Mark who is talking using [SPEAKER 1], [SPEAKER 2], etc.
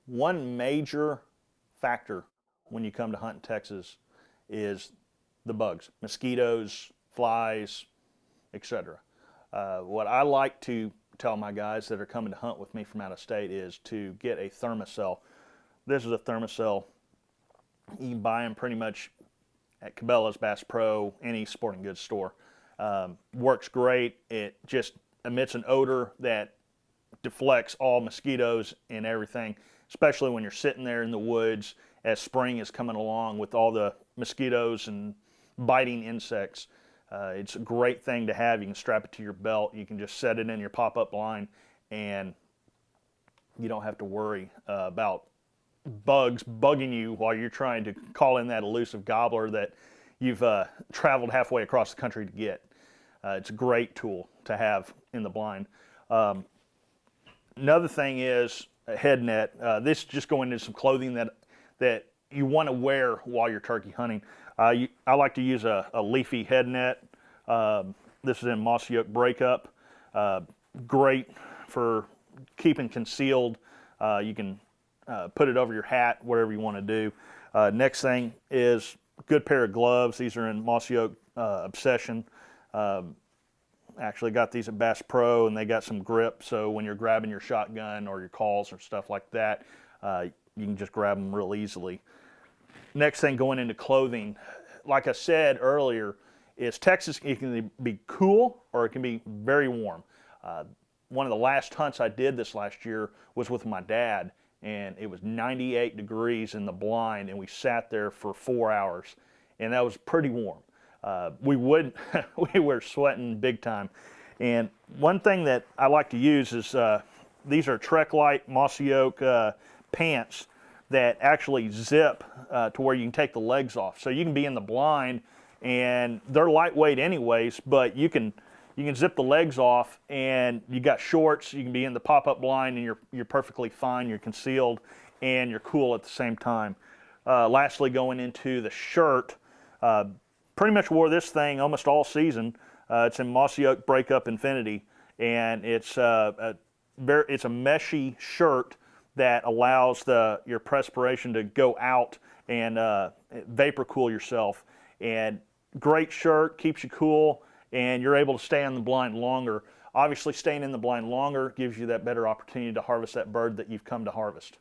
[SPEAKER 1] One major factor when you come to hunt in Texas is the bugs, mosquitoes, flies, etc. What I like to tell my guys that are coming to hunt with me from out of state is to get a thermocell. This is a thermocell. You can buy them pretty much at Cabela's, Bass Pro, any sporting goods store. Works great. It just emits an odor that deflects all mosquitoes and everything, especially when you're sitting there in the woods as spring is coming along with all the mosquitoes and biting insects. It's a great thing to have. You can strap it to your belt. You can just set it in your pop-up line, and you don't have to worry about bugs bugging you while you're trying to call in that elusive gobbler that you've traveled halfway across the country to get. It's a great tool to have in the blind. Another thing is a head net. This is just going into some clothing that you want to wear while you're turkey hunting. I like to use a leafy head net. This is in Mossy Oak Breakup. Great for keeping concealed. You can put it over your hat, whatever you want to do. Next thing is a good pair of gloves. These are in Mossy Oak Obsession. Actually got these at Bass Pro, and they got some grip, so when you're grabbing your shotgun or your calls or stuff like that, you can just grab them real easily. Next thing, going into clothing, like I said earlier, is Texas, it can be cool or it can be very warm. One of the last hunts I did this last year was with my dad, and it was 98 degrees in the blind, and we sat there for 4 hours, and that was pretty warm. We were sweating big time. And one thing that I like to use is these are Trek Light Mossy Oak pants that actually zip to where you can take the legs off. So you can be in the blind, and they're lightweight anyways, but you can zip the legs off, and you got shorts. You can be in the pop-up blind, and you're perfectly fine. You're concealed, and you're cool at the same time. Lastly, going into the shirt. Pretty much wore this thing almost all season. It's in Mossy Oak Breakup Infinity, and it's a meshy shirt that allows your perspiration to go out and vapor cool yourself. And great shirt, keeps you cool, and you're able to stay in the blind longer. Obviously, staying in the blind longer gives you that better opportunity to harvest that bird that you've come to harvest.